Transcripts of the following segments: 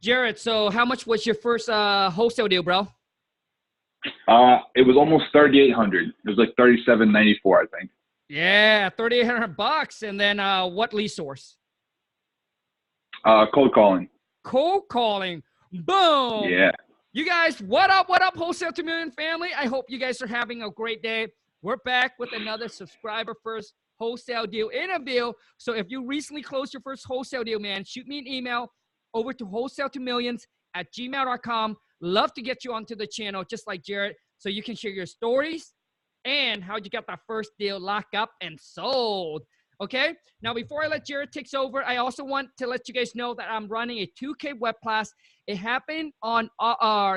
Jared, so how much was your first wholesale deal, bro? It was almost 3,800. It was like 3,794, I think. Yeah, $3,800. And then what lead source? Cold calling. Cold calling. Boom. Yeah. You guys, what up, Wholesale to Million family? I hope you guys are having a great day. We're back with another subscriber first wholesale deal interview. So if you recently closed your first wholesale deal, man, shoot me an email over to wholesale2millions@gmail.com. Love to get you onto the channel, just like Jared, so you can share your stories and how you got that first deal locked up and sold. Okay, now before I let Jared takes over, I also want to let you guys know that I'm running a 2K web class. It happened on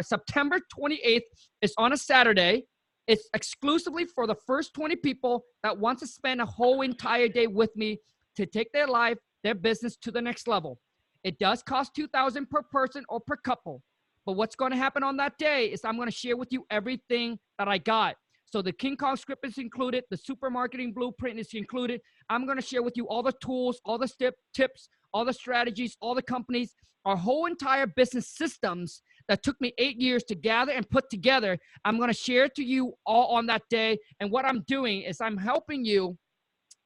September 28th. It's on a Saturday. It's exclusively for the first 20 people that want to spend a whole entire day with me to take their life, their business to the next level. It does cost $2,000 per person or per couple. But what's going to happen on that day is I'm going to share with you everything that I got. So the King Kong script is included. The super marketing blueprint is included. I'm going to share with you all the tools, all the tips, all the strategies, all the companies, our whole entire business systems that took me 8 years to gather and put together. I'm going to share it to you all on that day. And what I'm doing is I'm helping you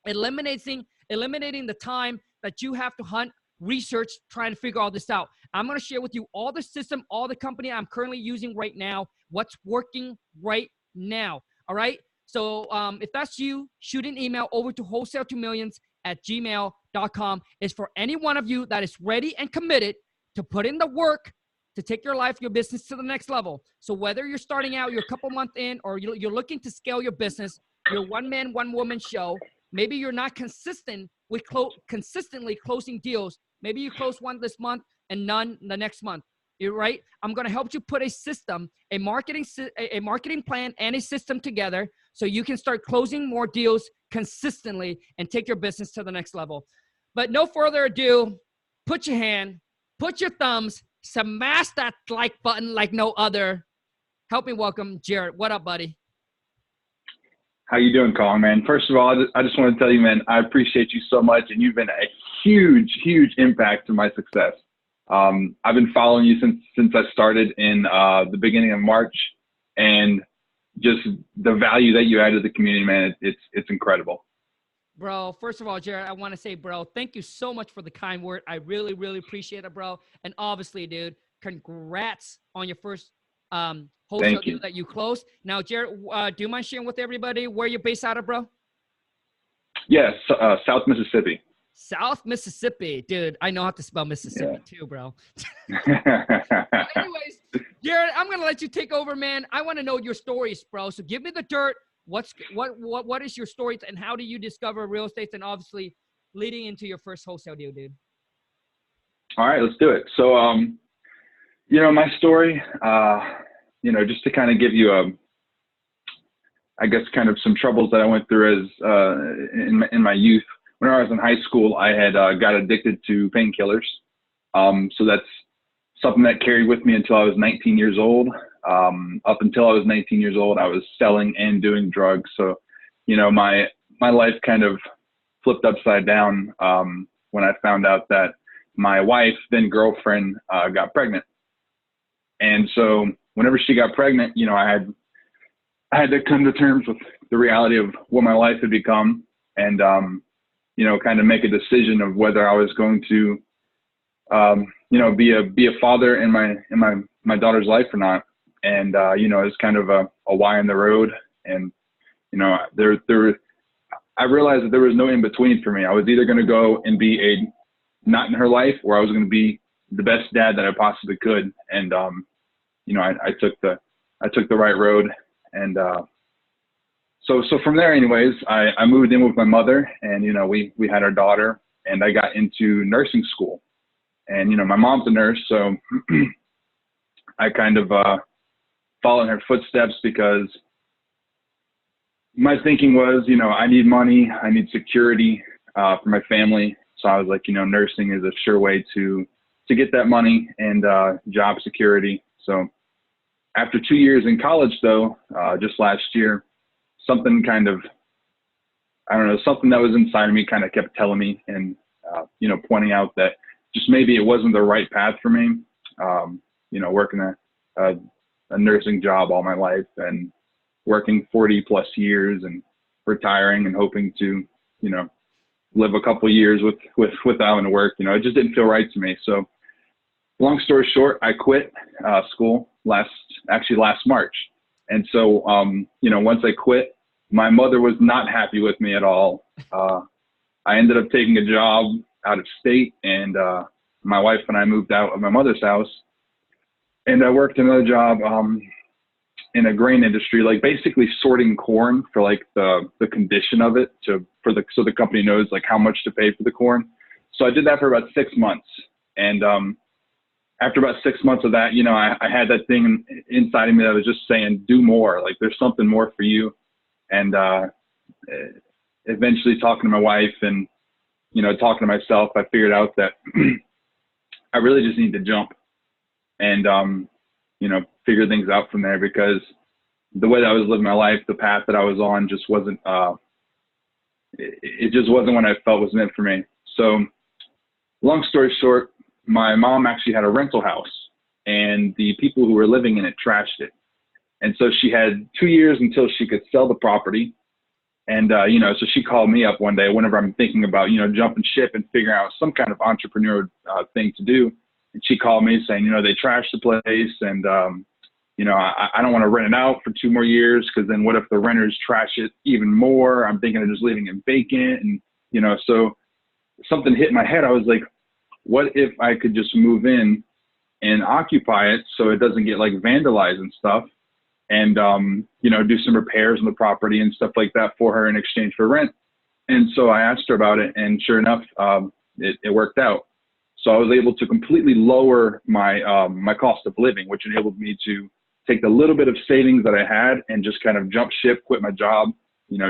eliminating the time that you have to hunt, research, trying to figure all this out. I'm going to share with you all the system, all the company I'm currently using right now, what's working right now. All right. So if that's you, shoot an email over to wholesale2millions@gmail.com. It's for any one of you that is ready and committed to put in the work to take your life, your business to the next level. So whether you're starting out, you're a couple months in, or you're looking to scale your business, your one man, one woman show, maybe you're not consistent with consistently closing deals. Maybe you close one this month and none the next month. You're right. I'm going to help you put a system, a marketing plan and a system together so you can start closing more deals consistently and take your business to the next level. But no further ado, put your hand, put your thumbs, smash that like button like no other. Help me welcome Jared. What up, buddy? How you doing, Khang, man? First of all, I just want to tell you, man, I appreciate you so much, and you've been a huge, huge impact to my success. I've been following you since I started in the beginning of March, and just the value that you add to the community, man, it's incredible. Bro, first of all, Jared, I want to say, bro, thank you so much for the kind word. I really, really appreciate it, bro. And obviously, dude, congrats on your first wholesale deal that you closed. Now, Jared, do you mind sharing with everybody where you're based out of, bro? Yes, South Mississippi. South Mississippi. Dude, I know how to spell Mississippi too, bro. Anyways, Jared, I'm going to let you take over, man. I want to know your stories, bro. So give me the dirt. What is your story, and how do you discover real estate, and obviously leading into your first wholesale deal, dude? All right, let's do it. So, my story, just to kind of give you I guess kind of some troubles that I went through as in my youth. When I was in high school, I had got addicted to painkillers. So that's something that carried with me until I was 19 years old. Up until I was 19 years old, I was selling and doing drugs. So, my life kind of flipped upside down when I found out that my wife, then girlfriend, got pregnant. And so whenever she got pregnant, I had to come to terms with the reality of what my life had become, and kind of make a decision of whether I was going to, be a father in my daughter's life or not. And it's kind of a why in the road. And I realized that there was no in between for me. I was either going to go and be a not in her life, or I was going to be the best dad that I possibly could. And I took the right road. And so from there, anyways, I moved in with my mother, and we had our daughter, and I got into nursing school. And my mom's a nurse, so I kind of followed in her footsteps, because my thinking was, I need money, I need security for my family. So I was like, nursing is a sure way to get that money and job security. So after 2 years in college, though, just last year, something kind of, something that was inside of me kind of kept telling me and, pointing out that just maybe it wasn't the right path for me. Working a nursing job all my life and working 40 plus years and retiring and hoping to, live a couple of years without having to work. It just didn't feel right to me. So long story short, I quit school last March. And so, once I quit, my mother was not happy with me at all. I ended up taking a job out of state, and my wife and I moved out of my mother's house, and I worked another job in a grain industry, like basically sorting corn for like the condition of it so the company knows like how much to pay for the corn. So I did that for about 6 months. And after about 6 months of that, I had that thing inside of me that was just saying, do more, like there's something more for you. And eventually talking to my wife and, talking to myself, I figured out that I really just need to jump and, figure things out from there, because the way that I was living my life, the path that I was on just wasn't, it just wasn't what I felt was meant for me. So long story short, my mom actually had a rental house, and the people who were living in it trashed it. And so she had 2 years until she could sell the property. And, so she called me up one day whenever I'm thinking about, jumping ship and figuring out some kind of entrepreneurial thing to do. And she called me saying, they trashed the place, and, I don't want to rent it out for 2 more years, because then what if the renters trash it even more? I'm thinking of just leaving it vacant. And, so something hit my head. I was like, what if I could just move in and occupy it so it doesn't get like vandalized and stuff, and, do some repairs on the property and stuff like that for her in exchange for rent. And so I asked her about it, and sure enough, it worked out. So I was able to completely lower my, my cost of living, which enabled me to take the little bit of savings that I had and just kind of jump ship, quit my job,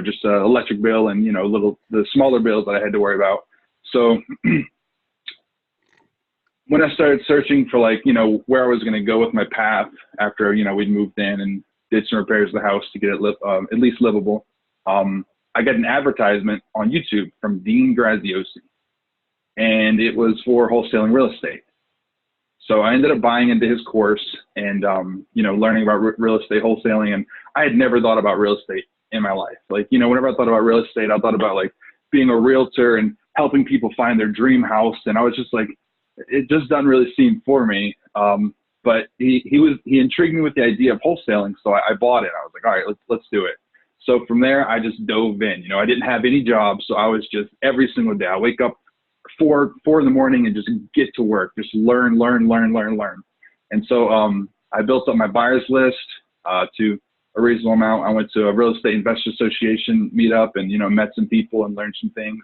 just electric bill and, the smaller bills that I had to worry about. So when I started searching for like, where I was going to go with my path after, we'd moved in and did some repairs to the house to get it at least livable, I got an advertisement on YouTube from Dean Graziosi, and it was for wholesaling real estate. So I ended up buying into his course and, learning about real estate wholesaling. And I had never thought about real estate in my life. Like, whenever I thought about real estate, I thought about like being a realtor and helping people find their dream house. And I was just like, it just doesn't really seem for me. But he intrigued me with the idea of wholesaling. So I bought it. I was like, all right, let's do it. So from there, I just dove in. I didn't have any job. So I was just every single day, I wake up 4 in the morning and just get to work, just learn. And so I built up my buyers list to a reasonable amount. I went to a Real Estate Investor Association meetup and, met some people and learned some things.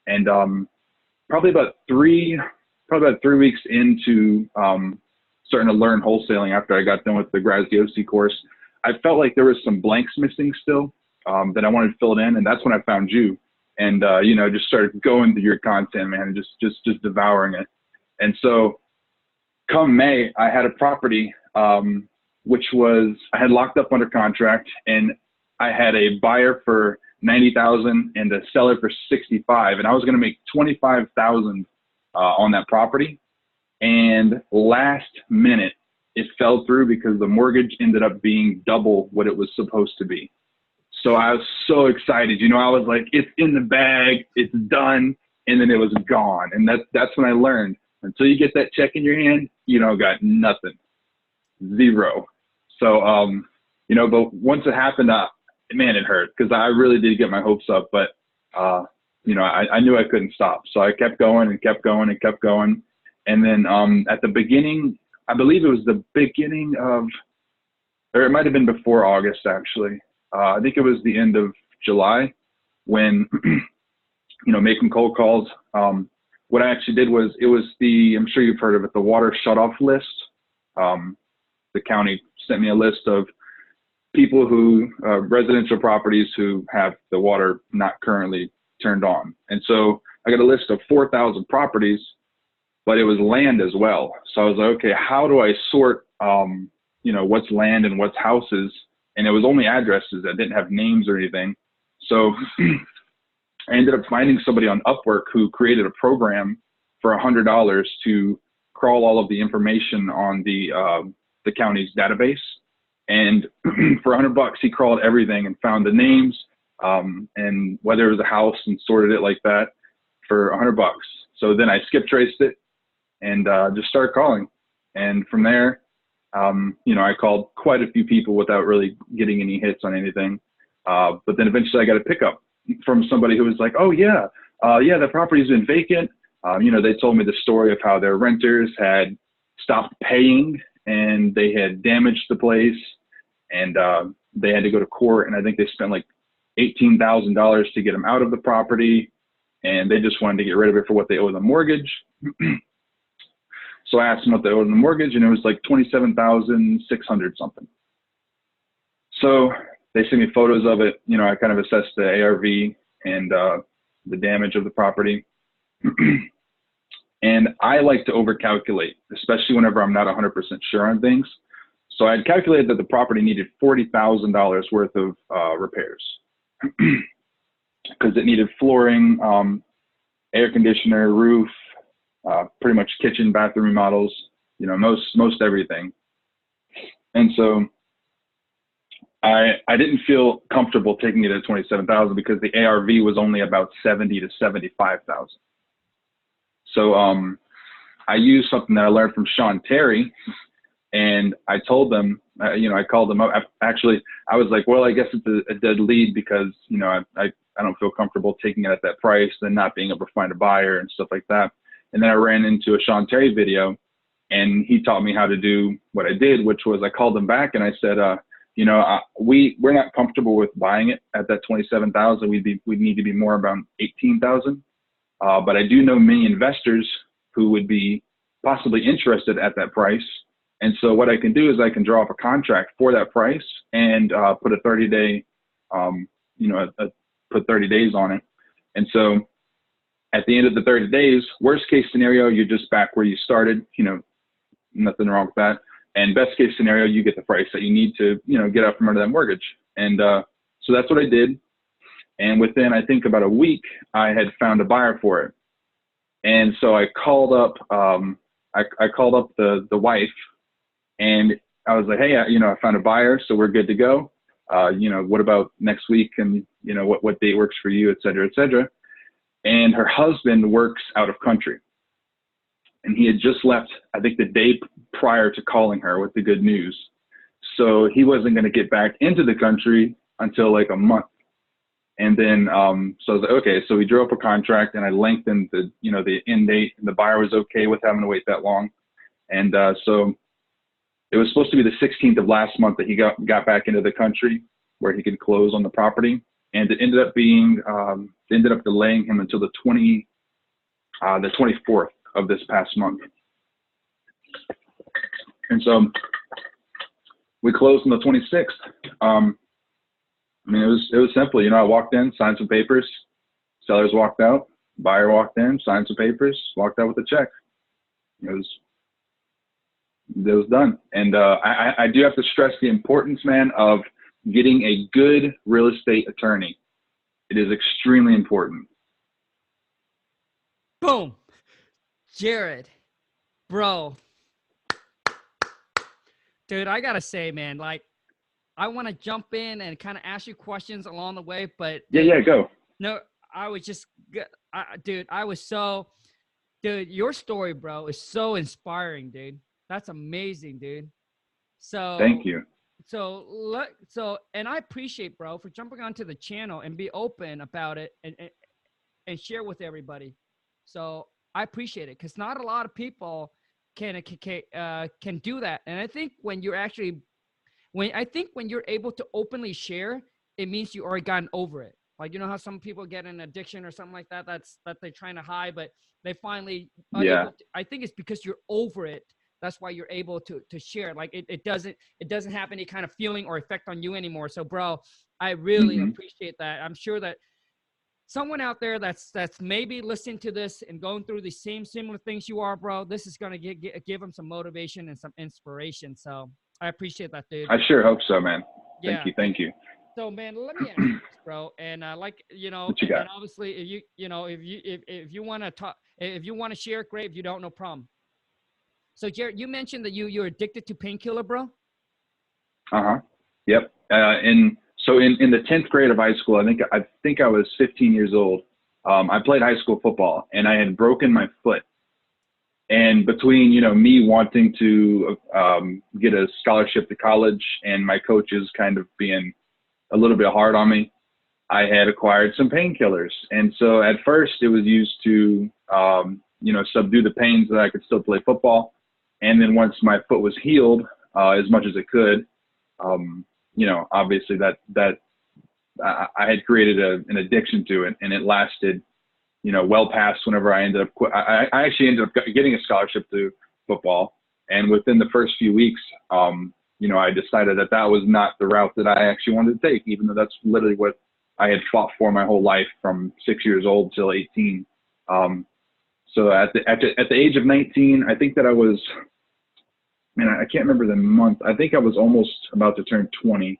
And probably about 3 weeks into starting to learn wholesaling after I got done with the Graziosi course, I felt like there was some blanks missing still that I wanted to fill it in. And that's when I found you. And, just started going through your content, man, and just devouring it. And so come May, I had a property, which was, I had locked up under contract, and I had a buyer for $90,000 and a seller for $65,000. And I was going to make $25,000 on that property. And last minute, it fell through because the mortgage ended up being double what it was supposed to be. So I was so excited, I was like, it's in the bag, it's done. And then it was gone. And that's when I learned, until you get that check in your hand, got nothing, zero. So, but once it happened, man, it hurt, because I really did get my hopes up, but, I knew I couldn't stop. So I kept going and kept going and kept going. And then at the beginning, I believe it was the beginning of, or it might've been before August, actually. I think it was the end of July when, making cold calls. What I actually did was, it was I'm sure you've heard of it, the water shutoff list. The county sent me a list of people who, residential properties who have the water not currently turned on. And so I got a list of 4,000 properties, but it was land as well. So I was like, okay, how do I sort, what's land and what's houses? And it was only addresses that didn't have names or anything. So I ended up finding somebody on Upwork who created a program for $100 to crawl all of the information on the county's database. And for $100, he crawled everything and found the names and whether it was a house and sorted it like that for $100. So then I skip traced it and just started calling. And from there, you know, I called quite a few people without really getting any hits on anything. But then eventually I got a pickup from somebody who was like, oh yeah, the property's been vacant. You know, they told me the story of how their renters had stopped paying and they had damaged the place, and they had to go to court. And I think they spent like $18,000 to get them out of the property, and they just wanted to get rid of it for what they owe the mortgage. So I asked them what they owed on the mortgage, and it was like $27,600 something. So they sent me photos of it. You know, I kind of assessed the ARV and the damage of the property. And I like to overcalculate, especially whenever I'm not 100% sure on things. So I had calculated that the property needed $40,000 worth of repairs because it needed flooring, air conditioner, roof, pretty much kitchen, bathroom remodels, you know, most everything. And so I didn't feel comfortable taking it at 27,000 because the ARV was only about 70 to 75,000. So I used something that I learned from Sean Terry, and I told them, you know, I called them up. Actually, I was like, well, I guess it's a dead lead because, you know, I don't feel comfortable taking it at that price and not being able to find a buyer and stuff like that. And then I ran into a Sean Terry video, and he taught me how to do what I did, which was I called him back and I said, you know, we're not comfortable with buying it at that 27,000. We'd need to be more around 18,000. But I do know many investors who would be possibly interested at that price. And so what I can do is I can draw up a contract for that price and put a 30-day, you know, put 30 days on it. And so at the end of the 30 days, worst case scenario, you're just back where you started, you know, nothing wrong with that. And best case scenario, you get the price that you need to, you know, get out from under that mortgage. And so that's what I did. And within, I think, about a week, I had found a buyer for it. And so I called up, I called up the wife, and I was like, hey, you know, I found a buyer, so we're good to go. You know, what about next week? And, you know, what date works for you, et cetera, et cetera. And her husband works out of country. And he had just left, I think, the day prior to calling her with the good news. So he wasn't going to get back into the country until like a month. And then, so I was like, okay, so we drew up a contract, and I lengthened the, you know, the end date, and the buyer was okay with having to wait that long. And so it was supposed to be the 16th of last month that he got back into the country where he could close on the property. And it ended up being, ended up delaying him until the 24th of this past month. And so we closed on the 26th. I mean, it was simple. You know, I walked in, signed some papers, sellers walked out, buyer walked in, signed some papers, walked out with a check. It was done. And I do have to stress the importance, man, of getting a good real estate attorney. It is extremely important. Boom. Jared, bro. Dude, I gotta say, man, like, I want to jump in and kind of ask you questions along the way, but yeah, go. No, I was just, dude, dude, your story, bro, is so inspiring, dude. That's amazing, dude. So thank you. And I appreciate, bro, for jumping onto the channel and be open about it and share with everybody. So I appreciate it, because not a lot of people can do that. And I think when you're actually, when you're able to openly share, it means you already gotten over it. Like, you know how some people get an addiction or something like that, that they're trying to hide, but they finally, I think it's because you're over it. That's why you're able to share. Like it doesn't have any kind of feeling or effect on you anymore. So bro, I really appreciate that. I'm sure that someone out there that's maybe listening to this and going through the same similar things you are, bro, this is going to give them some motivation and some inspiration. So I appreciate that, dude. I sure hope so, man. Yeah. Thank you. So, man, let me ask you this, bro. And like, you know, what you got? And obviously, if you want to talk, if you want to share, great. If you don't, no problem. So Jared, you mentioned that you're addicted to painkiller, bro. Yep. In the 10th grade of high school, I think I was 15 years old. I played high school football, and I had broken my foot. And between, me wanting to get a scholarship to college and my coaches kind of being a little bit hard on me, I had acquired some painkillers. And so at first it was used to, subdue the pains so that I could still play football. And then once my foot was healed, as much as it could, obviously that I had created an addiction to it, and it lasted, well past whenever I ended up, I actually ended up getting a scholarship to football. And within the first few weeks, I decided that was not the route that I actually wanted to take, even though that's literally what I had fought for my whole life from 6 years old till 18. So at the age of 19, I think that I was, man, I can't remember the month. I think I was almost about to turn 20.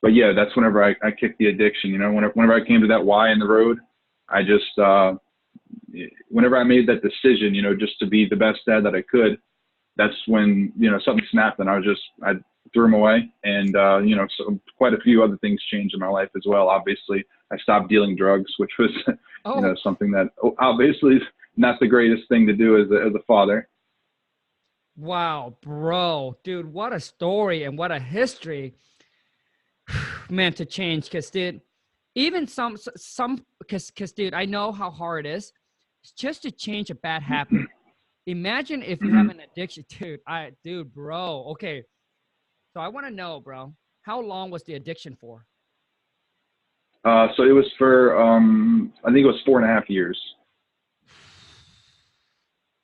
But yeah, that's whenever I kicked the addiction. Whenever I came to that Y in the road, I just, whenever I made that decision, just to be the best dad that I could, that's when, something snapped, and I threw them away. And, so quite a few other things changed in my life as well. Obviously, I stopped dealing drugs, which was, something that obviously is not the greatest thing to do as a father. Wow, bro, dude, what a story and what a history. Man, to change, because dude, even because dude, I know how hard it is just to change a bad habit. Imagine if you have an addiction, dude, bro. Okay, so I want to know, bro, how long was the addiction for? So it was for I think it was 4.5 years.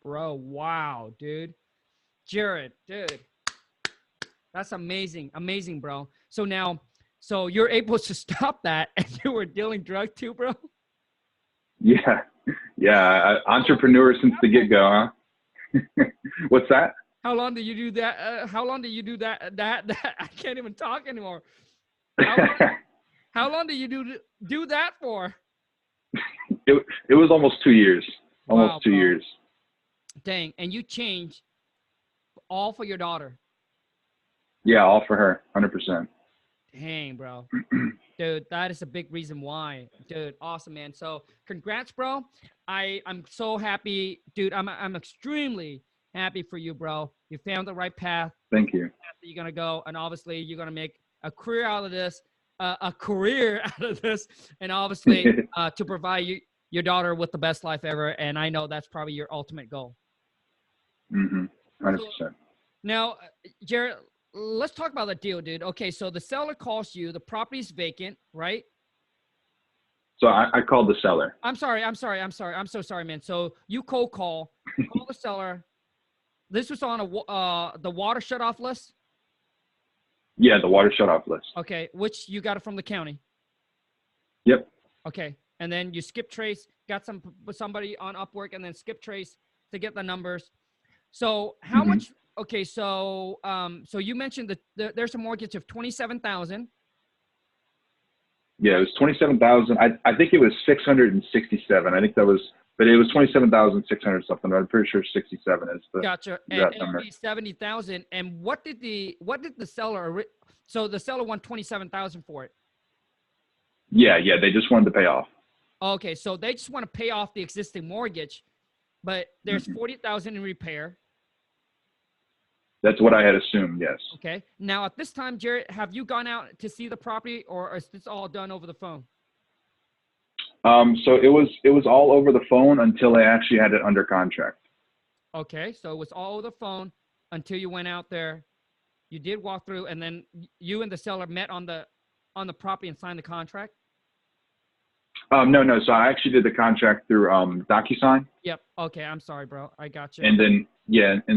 Bro, wow, dude. Jared, dude, that's amazing, bro. So you're able to stop that, and you were dealing drugs too, bro? Yeah. Entrepreneur since the get-go, huh? What's that? How long did you do that? That I can't even talk anymore. How long did you do that for? It was almost 2 years. Almost Wow, 2 years. Dang, and you changed all for your daughter. Yeah, all for her, 100%. Dang, bro. Dude, that is a big reason why. Dude, awesome, man. So congrats, bro. I'm so happy. Dude, I'm extremely happy for you, bro. You found the right path. Thank you. That you're going to go. And obviously, you're going to make a career out of this. And obviously, to provide your daughter with the best life ever. And I know that's probably your ultimate goal. 100%. So, now, Jared, let's talk about the deal, dude. Okay, so the seller calls you. The property's vacant, right? So I called the seller. I'm sorry. I'm so sorry, man. So you call the seller. This was on the water shut-off list? Yeah, the water shut-off list. Okay, which you got it from the county? Yep. Okay, and then you skip trace, got somebody on Upwork, and then skip trace to get the numbers. So how much? Okay, so so you mentioned that there's a mortgage of $27,000. Yeah, it was 27,000. I think it was 667. I think that was, but it was 27,600 something. I'm pretty sure 67 is the gotcha. And it'll be 70,000. And what did the seller? So the seller won 27,000 for it. Yeah. They just wanted to pay off. Okay, so they just want to pay off the existing mortgage, but there's 40,000 in repair. That's what I had assumed, yes. Okay. Now, at this time, Jared, have you gone out to see the property, or is this all done over the phone? So it was all over the phone until I actually had it under contract. Okay, so it was all over the phone until you went out there. You did walk through, and then you and the seller met on the property and signed the contract? No. So I actually did the contract through DocuSign. Yep. Okay. I'm sorry, bro. I got you. And then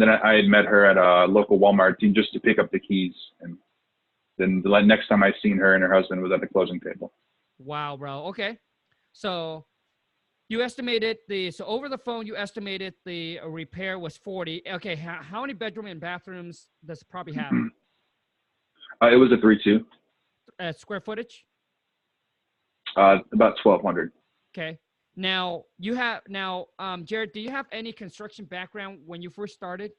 I had met her at a local Walmart just to pick up the keys. And then the next time I seen her and her husband was at the closing table. Wow, bro. Okay. So you estimated so over the phone, you estimated the repair was 40. Okay. How many bedroom and bathrooms does the property have? It was a 3-2. Square footage? About 1,200. Okay. Now Jared, do you have any construction background when you first started?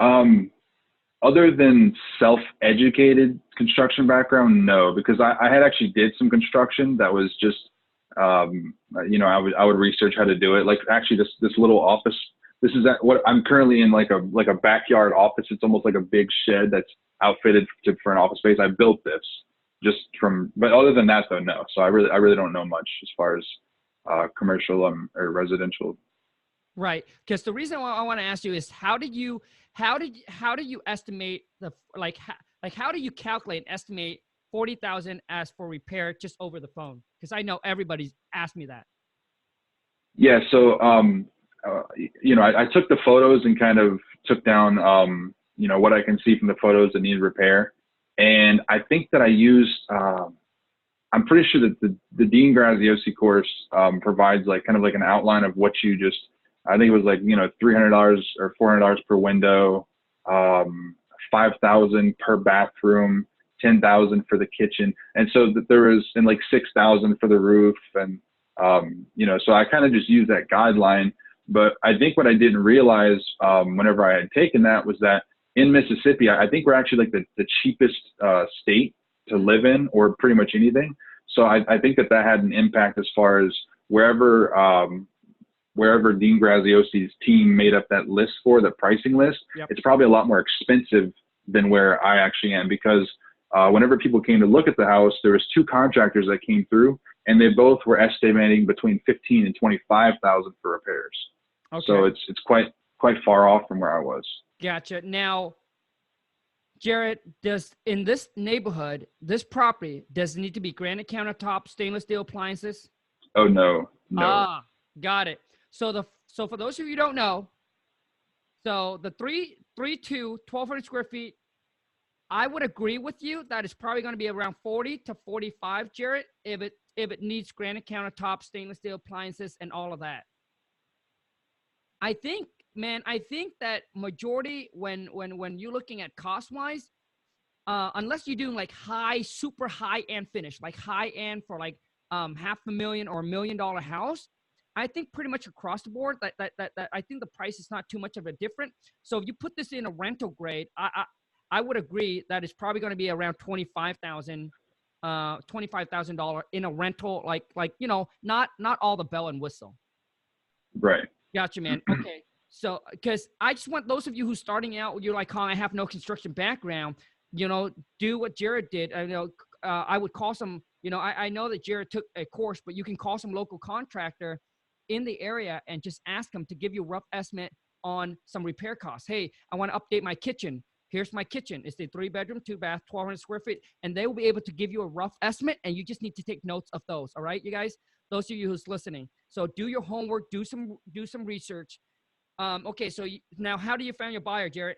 Other than self-educated construction background, no, because I had actually did some construction that was just, I would research how to do it. Like actually this little office, this is what I'm currently in, like a backyard office. It's almost like a big shed that's outfitted for an office space. I built this but other than that though, no. So I really don't know much as far as commercial or residential. Right. Because the reason why I want to ask you is how do you estimate how do you calculate and estimate 40,000 as for repair just over the phone? Because I know everybody's asked me that. Yeah. So, I took the photos and kind of took down, what I can see from the photos that need repair. And I think that I used, I'm pretty sure that the Dean Graziosi course provides like kind of like an outline of what you just, I think it was like, $300 or $400 per window, 5,000 per bathroom, 10,000 for the kitchen. And so that there was, and like 6,000 for the roof. And, so I kind of just used that guideline. But I think what I didn't realize whenever I had taken that was that in Mississippi, I think we're actually like the cheapest state to live in, or pretty much anything. So I think that had an impact as far as wherever Dean Graziosi's team made up that list for the pricing list, yep, it's probably a lot more expensive than where I actually am, because whenever people came to look at the house, there was two contractors that came through, and they both were estimating between 15 and 25,000 for repairs. Okay. So it's quite far off from where I was. Gotcha. Now, Jared, in this neighborhood, this property, does it need to be granite countertop, stainless steel appliances? Oh no. Ah, got it. So for those of you who don't know, so the 1,200 square feet, I would agree with you that it's probably going to be around 40 to 45, Jared, if it needs granite countertops, stainless steel appliances, and all of that. I think that majority when you're looking at cost wise, unless you're doing like super high end finish, like high end for like $500,000 or $1 million house, I think pretty much across the board that I think the price is not too much of a difference. So if you put this in a rental grade, I would agree that it's probably going to be around $25,000 in a rental, like not all the bell and whistle. Right. Gotcha, man. Okay. So, because I just want those of you who's starting out, you're like, I have no construction background, do what Jared did. I would call some, I know that Jared took a course, but you can call some local contractor in the area and just ask them to give you a rough estimate on some repair costs. Hey, I want to update my kitchen. Here's my kitchen. It's a 3-bedroom, 2-bath, 1,200 square feet. And they will be able to give you a rough estimate, and you just need to take notes of those. All right, you guys? Those of you who's listening. So do your homework, do some research. Okay, so now how do you find your buyer, Jared?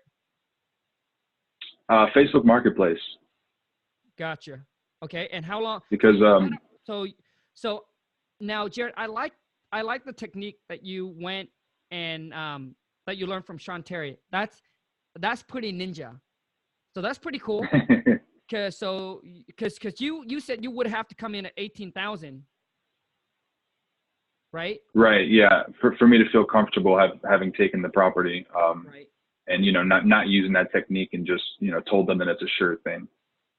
Facebook Marketplace. Gotcha. Okay, and how long? Because so now, Jared, I like the technique that you went and that you learned from Sean Terry. That's pretty ninja. So that's pretty cool. Because you said you would have to come in at 18,000. Right. Right. Yeah. For me to feel comfortable having taken the property, right. And not using that technique and just told them that it's a sure thing.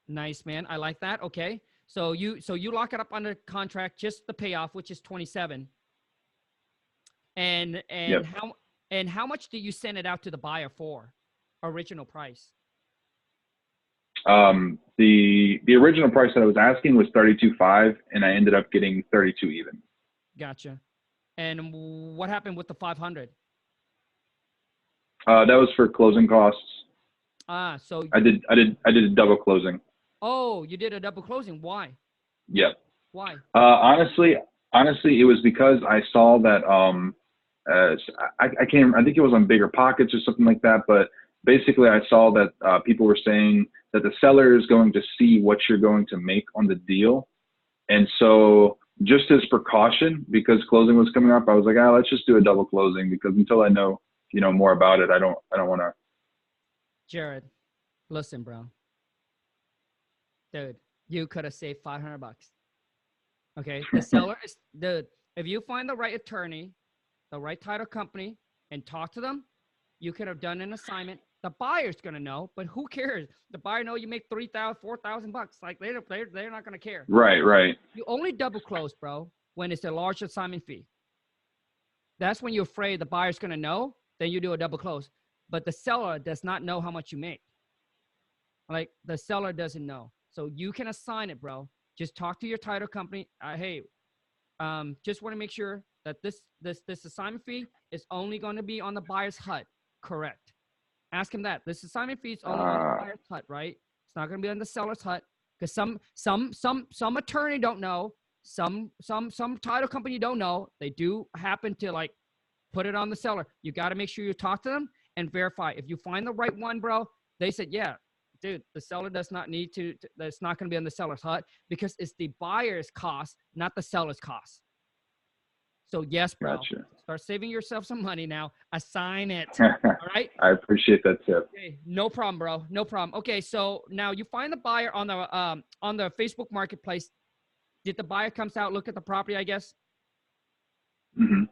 Nice, man. I like that. Okay. So you lock it up under contract, just the payoff, which is 27. And yep. How much do you send it out to the buyer for? Original price. The original price that I was asking was 32.5, and I ended up getting 32 even. Gotcha. And what happened with the 500? That was for closing costs. So I did a double closing. Oh, you did a double closing. Why? Yep. Why? Honestly, it was because I saw that I think it was on Bigger Pockets or something like that, but basically I saw that people were saying that the seller is going to see what you're going to make on the deal. And so just as precaution, because closing was coming up, I was like, let's just do a double closing, because until I know, more about it, I don't want to. Jared, listen, bro. Dude, you could have saved $500. Okay. The seller is if you find the right attorney, the right title company, and talk to them, you could have done an assignment. The buyer's gonna know, but who cares? The buyer know you make $3,000, $4,000. Like they're not gonna care. Right, right. You only double close, bro, when it's a large assignment fee. That's when you're afraid the buyer's gonna know. Then you do a double close. But the seller does not know how much you make. Like the seller doesn't know, so you can assign it, bro. Just talk to your title company. Hey, just want to make sure that this assignment fee is only going to be on the buyer's HUD. Correct. Ask him that. This assignment fee is only on the buyer's HUD, right? It's not going to be on the seller's HUD, because some attorney don't know. Some title company don't know. They do happen to like put it on the seller. You got to make sure you talk to them and verify. If you find the right one, bro, they said, yeah, dude, the seller does not need to, that's not going to be on the seller's HUD, because it's the buyer's cost, not the seller's cost. So yes, bro, Gotcha. Start saving yourself some money now. Assign it. All right. I appreciate that tip. Okay, no problem, bro. No problem. Okay, so now you find the buyer on the Facebook Marketplace. Did the buyer comes out, look at the property, I guess? Mm-hmm.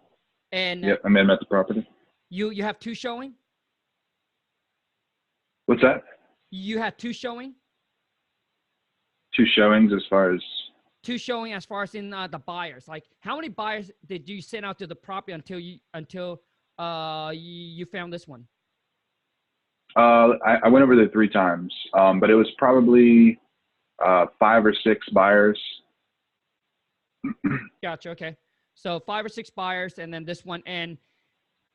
And yep, I met him at the property. You have two showing? What's that? You had two showing? Two showings as far as? Two showing as far as in the buyers. Like, how many buyers did you send out to the property until you found this one? I went over there 3 times, but it was probably 5 or 6 buyers. Gotcha. Okay, so 5 or 6 buyers, and then this one. And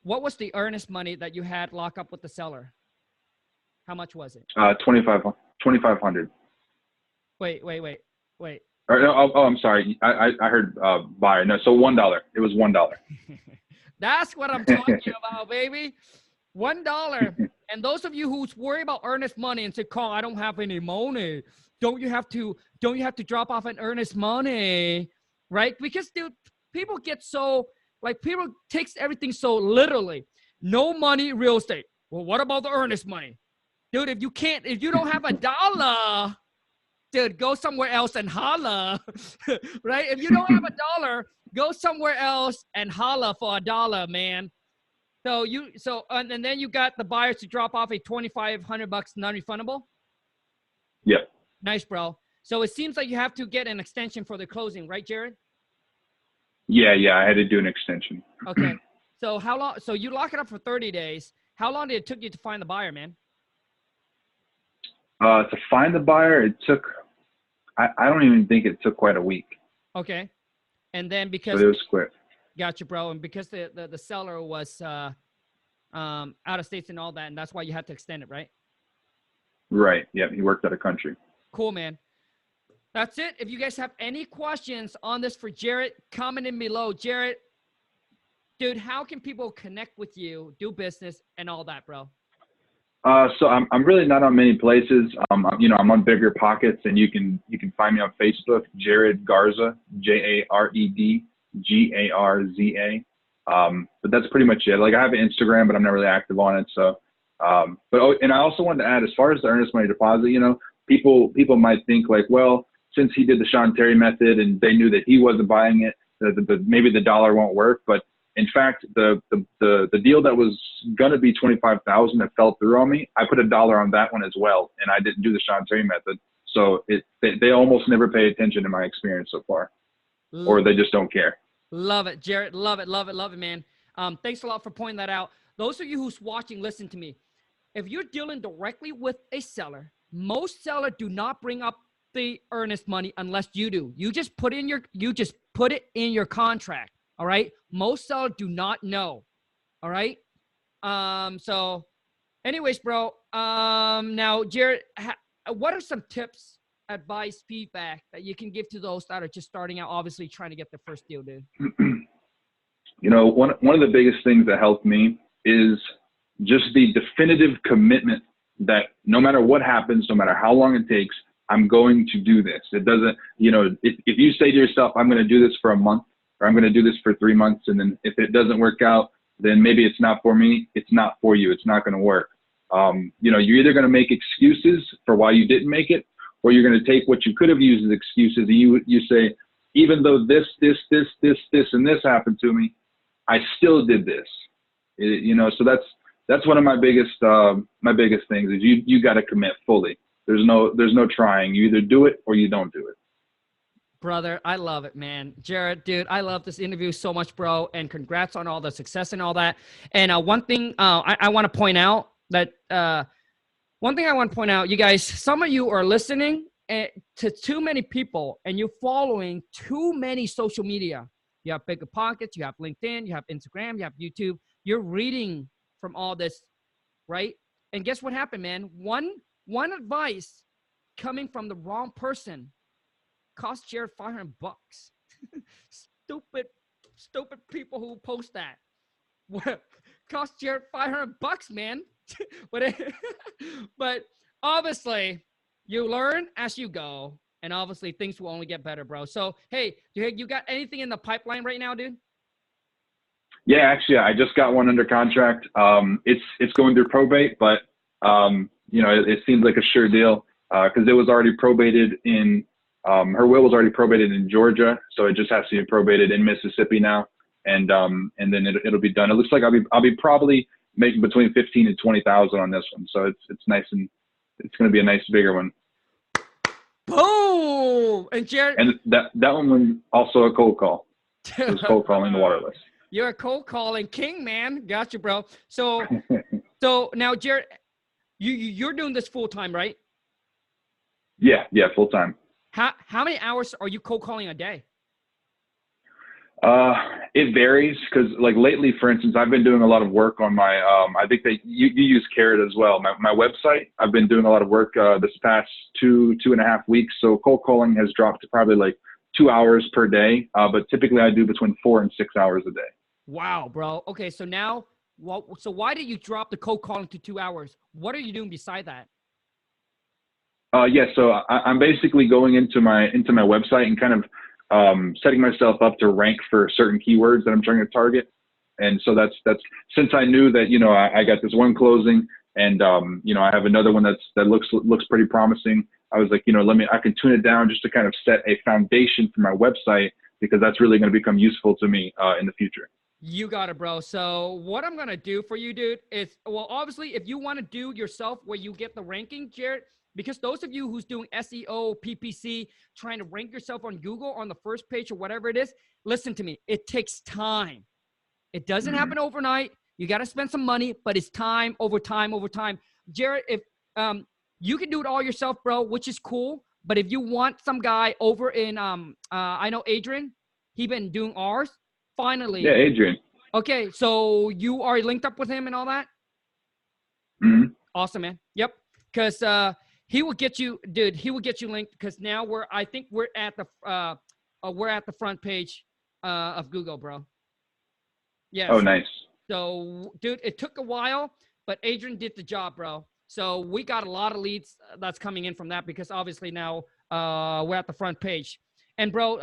what was the earnest money that you had locked up with the seller? How much was it? 2,500. Wait. I'm sorry. I heard buyer. No, so $1. It was $1. That's what I'm talking about, baby. $1. And those of you who's worried about earnest money and say, "Khang, I don't have any money," don't you have to drop off an earnest money, right? Because dude, people get so like people takes everything so literally. No money, real estate. Well, what about the earnest money? Dude, if you don't have $1, dude, go somewhere else and holla, right? If you don't have $1, go somewhere else and holla for $1, man. And then you got the buyers to drop off a $2,500 non-refundable. Yep. Nice, bro. So it seems like you have to get an extension for the closing, right, Jared? Yeah. I had to do an extension. Okay. So how long? So you lock it up for 30 days. How long did it took you to find the buyer, man? To find the buyer, it took, I don't even think it took quite a week. Okay. And then because so it was quick. Gotcha, bro. And because the seller was out of states and all that, and that's why you had to extend it, right? Right. Yeah. He worked out of country. Cool, man. That's it. If you guys have any questions on this for Jared, comment in below. Jared, dude, how can people connect with you, do business, and all that, bro? So I'm really not on many places. I'm on Bigger Pockets, and you can find me on Facebook, Jared Garza, JaredGarza. But that's pretty much it. Like, I have an Instagram, but I'm not really active on it. So, and I also wanted to add, as far as the earnest money deposit, people might think like, well, since he did the Sean Terry method and they knew that he wasn't buying it, maybe the dollar won't work. But in fact, the deal that was gonna be $25,000 that fell through on me, I put $1 on that one as well, and I didn't do the Sean Terry method. So they almost never pay attention in my experience so far, or they just don't care. Love it, Jared. Love it, man. Thanks a lot for pointing that out. Those of you who's watching, listen to me. If you're dealing directly with a seller, most sellers do not bring up the earnest money unless you do. You just put it in your contract. All right. Most sellers do not know. All right. So anyways, bro, now Jared, what are some tips, advice, feedback that you can give to those that are just starting out, obviously trying to get their first deal, dude? One of the biggest things that helped me is just the definitive commitment that no matter what happens, no matter how long it takes, I'm going to do this. It doesn't, if you say to yourself, I'm going to do this for a month, or I'm going to do this for 3 months, and then if it doesn't work out, then maybe it's not for me. It's not for you. It's not going to work. You're either going to make excuses for why you didn't make it, or you're going to take what you could have used as excuses. And you say, even though this, and this happened to me, I still did this. You know, so that's one of my biggest things is you got to commit fully. There's no trying. You either do it or you don't do it. Brother, I love it, man. Jared, dude, I love this interview so much, bro. And congrats on all the success and all that. And one thing I want to point out that you guys, some of you are listening to too many people and you're following too many social media. You have Bigger Pockets, you have LinkedIn, you have Instagram, you have YouTube. You're reading from all this, right? And guess what happened, man? One advice coming from the wrong person cost Jared $500. Stupid people who post that. Cost Jared $500, man. But obviously, you learn as you go, and obviously things will only get better, bro. So, hey, you got anything in the pipeline right now, dude? Yeah, actually, I just got one under contract. It's going through probate, but you know, it seems like a sure deal because it was already probated in. Her will was already probated in Georgia, so it just has to be probated in Mississippi now, and then it'll be done. It looks like I'll be probably making between 15 and 20,000 on this one, so it's nice, and it's going to be a nice bigger one. Boom! And Jared, and that one was also a cold call. It was cold calling the waterless. You're a cold calling king, man. Got you, bro. So now, Jared, you're doing this full time, right? Yeah, full time. How many hours are you cold calling a day? It varies because, like, lately, for instance, I've been doing a lot of work on my. I think that you use Carrot as well. My website. I've been doing a lot of work this past 2.5 weeks. So cold calling has dropped to probably like 2 hours per day. But typically, I do between 4 and 6 hours a day. Wow, bro. Okay, so now, so why did you drop the cold calling to 2 hours? What are you doing beside that? Yeah, so I'm basically going into my website and kind of setting myself up to rank for certain keywords that I'm trying to target. And so that's since I knew that, you know, I got this one closing and you know, I have another one that looks pretty promising. I was like, you know, I can tune it down just to kind of set a foundation for my website because that's really going to become useful to me in the future. You got it, bro. So what I'm going to do for you, dude, is, well, obviously, if you want to do yourself where you get the ranking, Jared, because those of you who's doing SEO, PPC, trying to rank yourself on Google on the first page or whatever it is, listen to me. It takes time. It doesn't happen overnight. You got to spend some money, but it's time over time over time. Jared, if you can do it all yourself, bro, which is cool. But if you want some guy over in, I know Adrian, he been doing ours. Finally. Yeah, Adrian. Okay, so you are linked up with him and all that? Mm-hmm. Awesome, man. Yep. Because he will get you, dude, he will get you linked because now I think we're at the front page of Google, bro. Yeah. Oh, nice. So, dude, it took a while, but Adrian did the job, bro. So we got a lot of leads that's coming in from that because obviously now we're at the front page. And bro,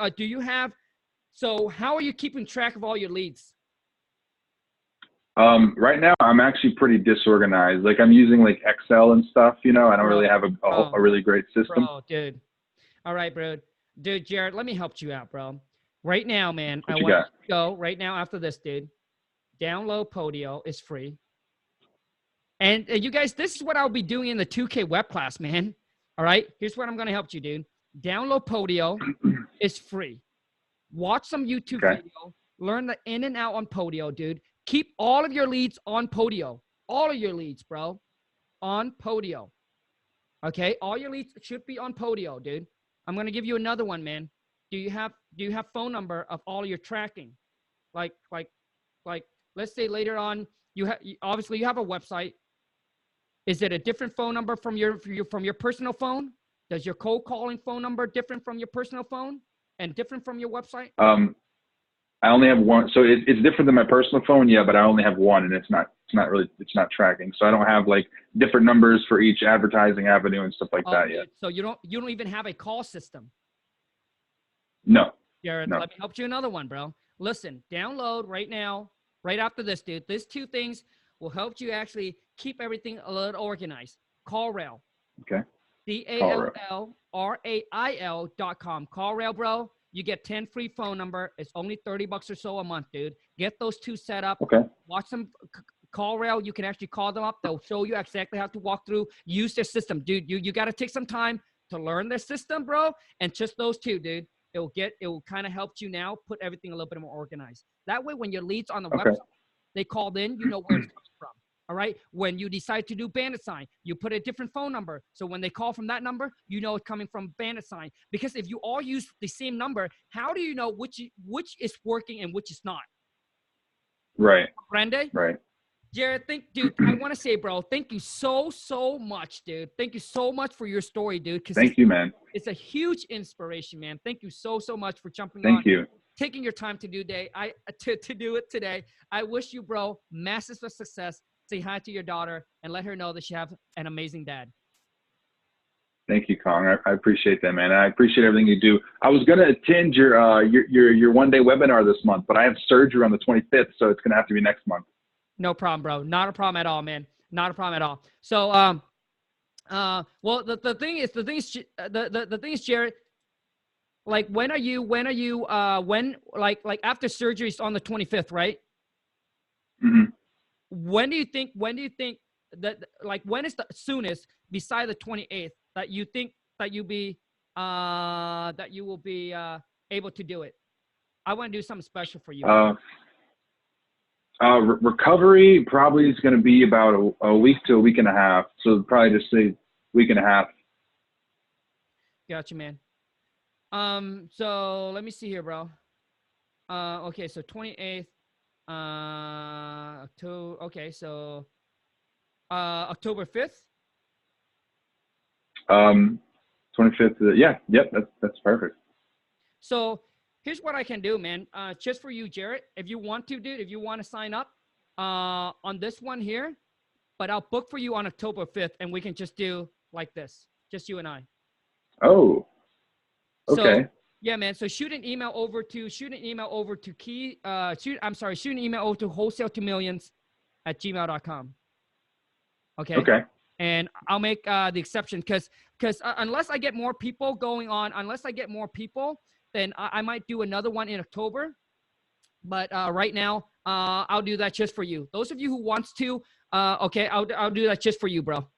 so how are you keeping track of all your leads? Right now, I'm actually pretty disorganized. Like I'm using like Excel and stuff, you know, I don't really have a really great system. Bro, dude. All right, bro. Dude, Jared, let me help you out, bro. Right now, man, I want you to go right now after this, dude. Download Podio. It's free. And you guys, this is what I'll be doing in the 2K web class, man. All right? Here's what I'm going to help you, dude. Download Podio. It's free. Watch some YouTube video. Learn the in and out on Podio, dude. Keep all of your leads on Podio. All of your leads, bro. On Podio. Okay? All your leads should be on Podio, dude. I'm going to give you another one, man. Do you have phone number of all your tracking? Like let's say later on obviously you have a website. Is it a different phone number from your personal phone? Does your cold calling phone number different from your personal phone and different from your website? I only have one, so it's different than my personal phone, yeah, but I only have one, and it's not tracking. So I don't have like different numbers for each advertising avenue and stuff like that yet. So you don't even have a call system. No. Jared, let me help you another one, bro. Listen, download right now, right after this, dude. These two things will help you actually keep everything a little organized. CallRail. Okay. CallRail.com. CallRail, bro. You get 10 free phone number. It's only $30 or so a month, dude. Get those 2 set up. Okay. Watch them. Call Rail. You can actually call them up. They'll show you exactly how to walk through. Use their system, dude. You got to take some time to learn their system, bro. And just those 2, dude. It will kind of help you now put everything a little bit more organized. That way, when your leads on the website, they called in, you know where it's coming from. All right. When you decide to do bandit sign, you put a different phone number. So when they call from that number, you know it's coming from bandit sign. Because if you all use the same number, how do you know which is working and which is not? Right. Brande? Right. Jared, dude, I want to say, bro, thank you so much, dude. Thank you so much for your story, dude. Thank you, man. It's a huge inspiration, man. Thank you so much for jumping on. Thank you. Taking your time to do it today. I wish you, bro, massive success. Say hi to your daughter and let her know that she have an amazing dad. Thank you, Khang. I appreciate that, man. I appreciate everything you do. I was going to attend your one-day webinar this month, but I have surgery on the 25th, so it's going to have to be next month. No problem, bro. Not a problem at all, man. Not a problem at all. So, well, the thing is, Jared, like, when after surgery is on the 25th, right? Mm-hmm. When do you think that, like, when is the soonest beside the 28th that you think that you will be able to do it? I want to do something special for you. Recovery probably is going to be about a week to a week and a half. So probably just say week and a half. Gotcha, man. So let me see here, bro. Okay, so 28th, October. Okay, so October 5th. 25th. Yeah. Yep. That's perfect. So here's what I can do, man. Just for you, Jared, if you want to, dude, if you want to sign up on this one here, but I'll book for you on October 5th, and we can just do like this, just you and I. Oh, okay. So, yeah, man. So shoot an email over to shoot an email over to wholesale2millions@gmail.com. Okay. Okay. And I'll make the exception because unless I get more people going on, then I might do another one in October. But right now, I'll do that just for you. Those of you who wants to, okay, I'll do that just for you, bro.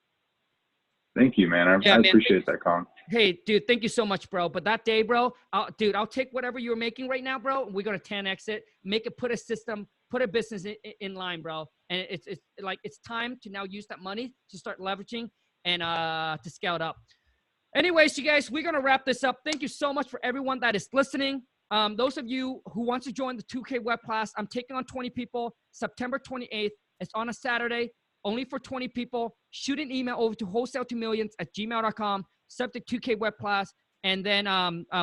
Thank you, man. I appreciate that, Khang. Hey, dude, thank you so much, bro. But that day, bro, I'll take whatever you're making right now, bro. We're going to 10X it, put a system, put a business in line, bro. And it's time to now use that money to start leveraging and to scale it up. Anyways, you guys, we're going to wrap this up. Thank you so much for everyone that is listening. Those of you who want to join the 2K web class, I'm taking on 20 people, September 28th. It's on a Saturday, only for 20 people. Shoot an email over to wholesale2millions@gmail.com, subject 2K web class, and then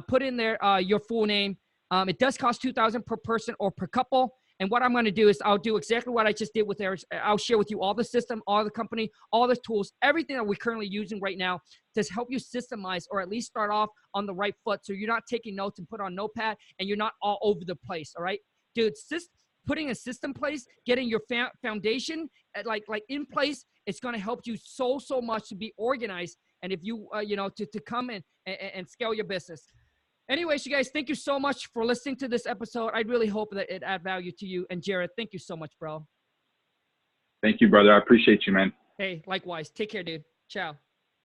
put in there your full name. It does cost $2,000 per person or per couple. And what I'm going to do is I'll do exactly what I just did with Eric. I'll share with you all the system, all the company, all the tools, everything that we're currently using right now to help you systemize or at least start off on the right foot. So you're not taking notes and put on Notepad and you're not all over the place. All right, dude, putting a system place, getting your foundation like in place, it's going to help you so much to be organized. And if you, to come in and scale your business. Anyways, you guys, thank you so much for listening to this episode. I really hope that it add value to you. And Jared, thank you so much, bro. Thank you, brother. I appreciate you, man. Hey, likewise. Take care, dude. Ciao.